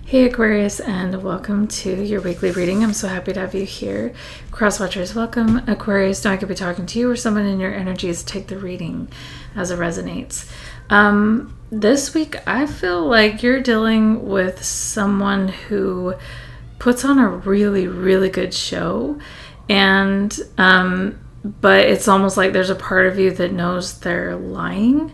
Hey Aquarius, and welcome to your weekly reading. I'm so happy to have you here. Cross watchers, welcome. Aquarius, now I could be talking to you or someone in your energies. Take the reading as it resonates. This week, I feel like you're dealing with someone who puts on a really, really good show, and but it's almost like there's a part of you that knows they're lying.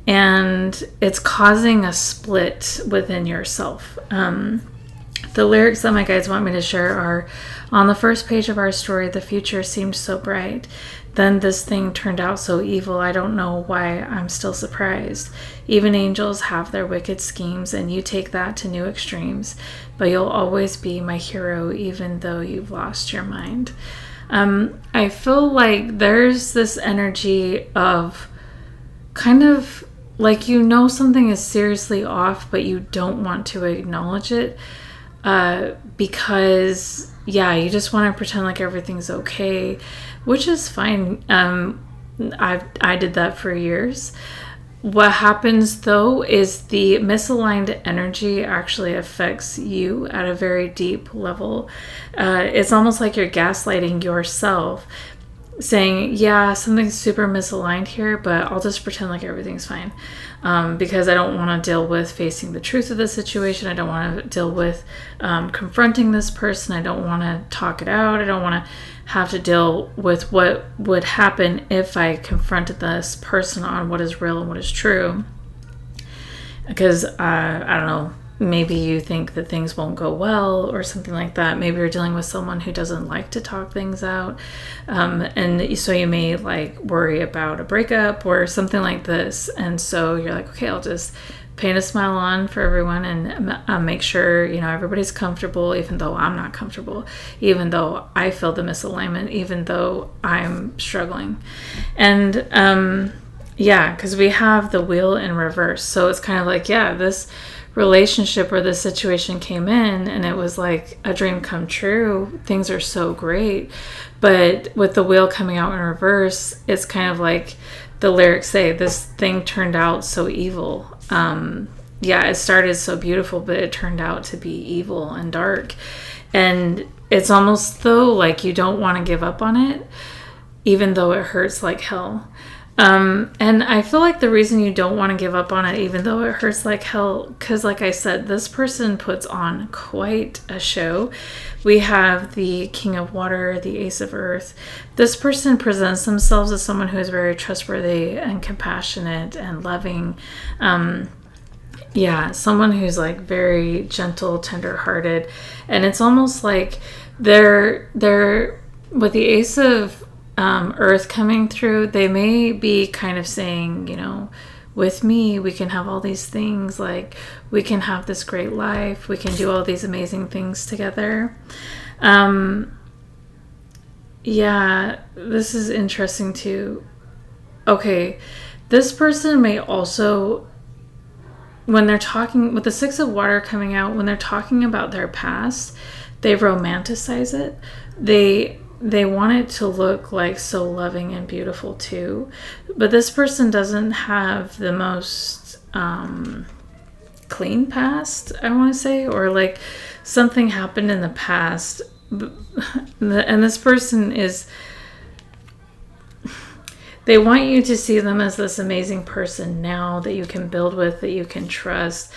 And it's causing a split within yourself. The lyrics that my guides want me to share are, on the first page of our story, the future seemed so bright. Then this thing turned out so evil, I don't know why I'm still surprised. Even angels have their wicked schemes, and you take that to new extremes. But you'll always be my hero, even though you've lost your mind. I feel like there's this energy of kind of like something is seriously off, but you don't want to acknowledge it because, you just want to pretend like everything's okay, which is fine. I did that for years. What happens, though, is the misaligned energy actually affects you at a very deep level. It's almost like you're gaslighting yourself, saying, something's super misaligned here, but I'll just pretend like everything's fine because I don't want to deal with facing the truth of the situation. I don't want to deal with confronting this person. I don't want to talk it out. I don't want to have to deal with what would happen if I confronted this person on what is real and what is true. Because, I don't know, maybe you think that things won't go well or something like that. Maybe you're dealing with someone who doesn't like to talk things out. And so you may worry about a breakup or something like this. And so you're like, okay, I'll just paint a smile on for everyone and make sure, everybody's comfortable, even though I'm not comfortable, even though I feel the misalignment, even though I'm struggling. And, because we have the wheel in reverse. So it's kind of like, this relationship where this situation came in and it was like a dream come true. Things are so great. But with the wheel coming out in reverse, it's kind of like the lyrics say, this thing turned out so evil. It started so beautiful, but it turned out to be evil and dark. And it's almost though like you don't want to give up on it, even though it hurts like hell. And I feel like the reason you don't want to give up on it, even though it hurts like hell, because like I said, this person puts on quite a show. We have the King of Water, the Ace of Earth. This person presents themselves as someone who is very trustworthy and compassionate and loving. Someone who's very gentle, tender-hearted. And it's almost like they're with the Ace of Earth coming through, they may be kind of saying, with me, we can have all these things, we can have this great life, we can do all these amazing things together. This is interesting too. Okay, this person may also, when they're talking, with the Six of Water coming out, when they're talking about their past, they romanticize it. They want it to look like so loving and beautiful too. But this person doesn't have the most clean past, I want to say, or something happened in the past. And this person is, they want you to see them as this amazing person now that you can build with, that you can trust,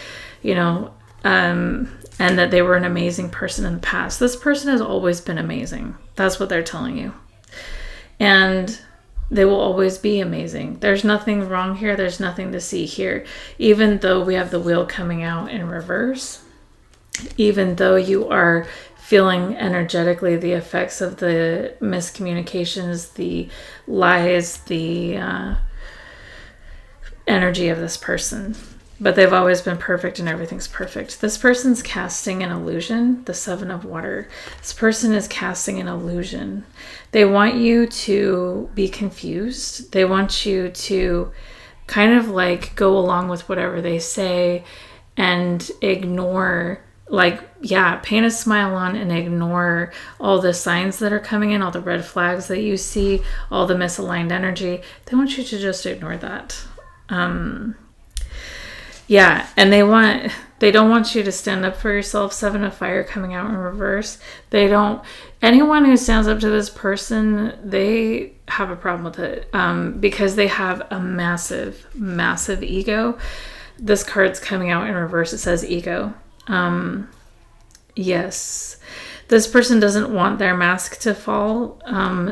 and that they were an amazing person in the past. This person has always been amazing. That's what they're telling you. And they will always be amazing. There's nothing wrong here. There's nothing to see here. Even though we have the wheel coming out in reverse, even though you are feeling energetically the effects of the miscommunications, the lies, the energy of this person. But they've always been perfect and everything's perfect. This person's casting an illusion, the Seven of Water. This person is casting an illusion. They want you to be confused. They want you to kind of go along with whatever they say and ignore, paint a smile on and ignore all the signs that are coming in, all the red flags that you see, all the misaligned energy. They want you to just ignore that. And they They don't want you to stand up for yourself. 7 of Fire coming out in reverse. Anyone who stands up to this person, they have a problem with it because they have a massive, massive ego. This card's coming out in reverse. It says ego. Yes. This person doesn't want their mask to fall.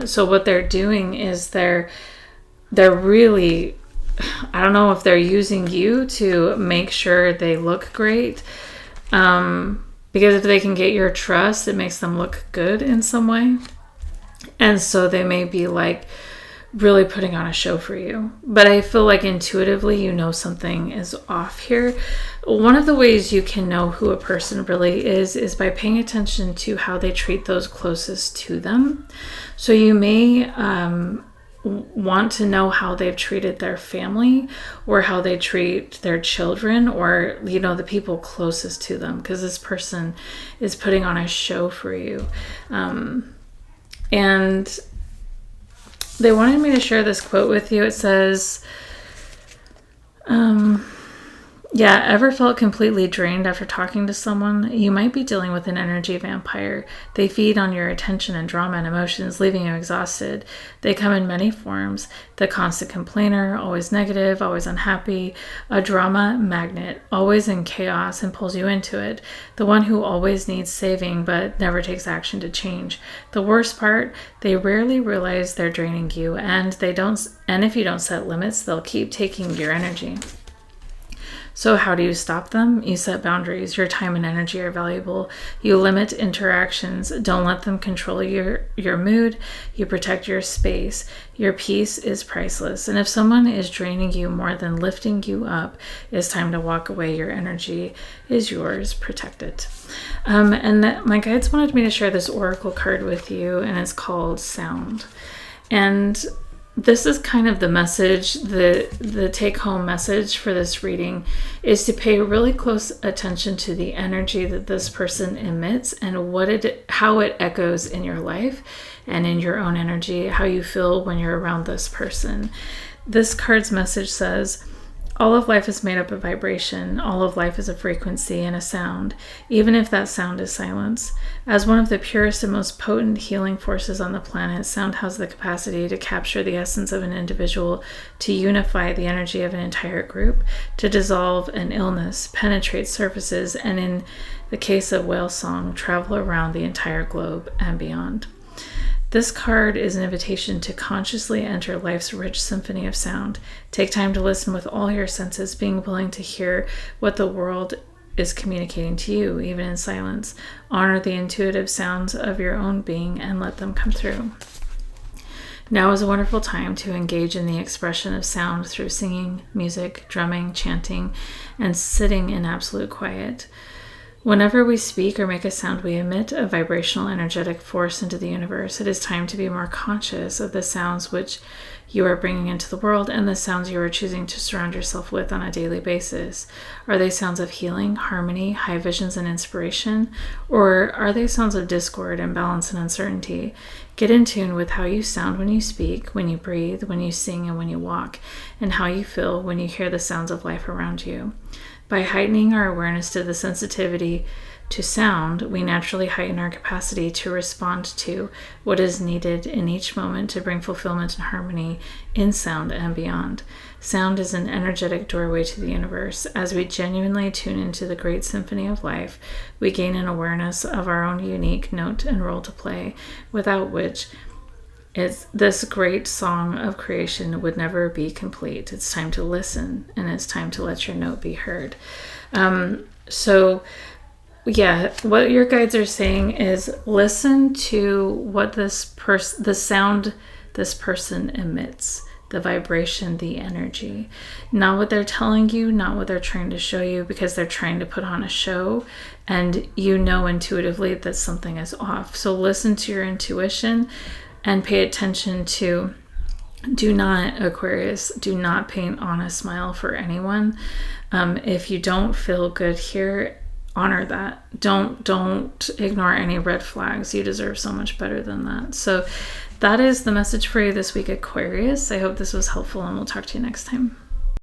So what they're doing is they're really, I don't know if they're using you to make sure they look great. Because if they can get your trust, it makes them look good in some way. And so they may be like really putting on a show for you. But I feel like intuitively, you know something is off here. One of the ways you can know who a person really is by paying attention to how they treat those closest to them. So you may want to know how they've treated their family or how they treat their children or, you know, the people closest to them, because this person is putting on a show for you. And they wanted me to share this quote with you. It says, ever felt completely drained after talking to someone? You might be dealing with an energy vampire. They feed on your attention and drama and emotions, leaving you exhausted. They come in many forms. The constant complainer, always negative, always unhappy. A drama magnet, always in chaos and pulls you into it. The one who always needs saving but never takes action to change. The worst part, they rarely realize they're draining you, and if you don't set limits, they'll keep taking your energy. So how do you stop them? You set boundaries. Your time and energy are valuable. You limit interactions. Don't let them control your mood. You protect your space. Your peace is priceless. And if someone is draining you more than lifting you up, it's time to walk away. Your energy is yours. Protect it. My guides wanted me to share this oracle card with you, and it's called Sound. And this is kind of the message, the take-home message for this reading is to pay really close attention to the energy that this person emits and how it echoes in your life and in your own energy, how you feel when you're around this person. This card's message says, all of life is made up of vibration. All of life is a frequency and a sound, even if that sound is silence. As one of the purest and most potent healing forces on the planet, sound has the capacity to capture the essence of an individual, to unify the energy of an entire group, to dissolve an illness, penetrate surfaces, and in the case of whale song, travel around the entire globe and beyond. This card is an invitation to consciously enter life's rich symphony of sound. Take time to listen with all your senses, being willing to hear what the world is communicating to you, even in silence. Honor the intuitive sounds of your own being and let them come through. Now is a wonderful time to engage in the expression of sound through singing, music, drumming, chanting, and sitting in absolute quiet. Whenever we speak or make a sound, we emit a vibrational energetic force into the universe. It is time to be more conscious of the sounds which you are bringing into the world and the sounds you are choosing to surround yourself with on a daily basis. Are they sounds of healing, harmony, high visions, and inspiration? Or are they sounds of discord, imbalance, and uncertainty? Get in tune with how you sound when you speak, when you breathe, when you sing, and when you walk, and how you feel when you hear the sounds of life around you. By heightening our awareness to the sensitivity to sound, we naturally heighten our capacity to respond to what is needed in each moment to bring fulfillment and harmony in sound and beyond. Sound is an energetic doorway to the universe. As we genuinely tune into the great symphony of life, we gain an awareness of our own unique note and role to play, without which this great song of creation would never be complete. It's time to listen, and it's time to let your note be heard. What your guides are saying is listen to what the sound this person emits, the vibration, the energy. Not what they're telling you, not what they're trying to show you, because they're trying to put on a show, and you know intuitively that something is off. So listen to your intuition and pay attention to, Aquarius, do not paint on a smile for anyone. If you don't feel good here, honor that. Don't ignore any red flags. You deserve so much better than that. So that is the message for you this week, Aquarius. I hope this was helpful, and we'll talk to you next time.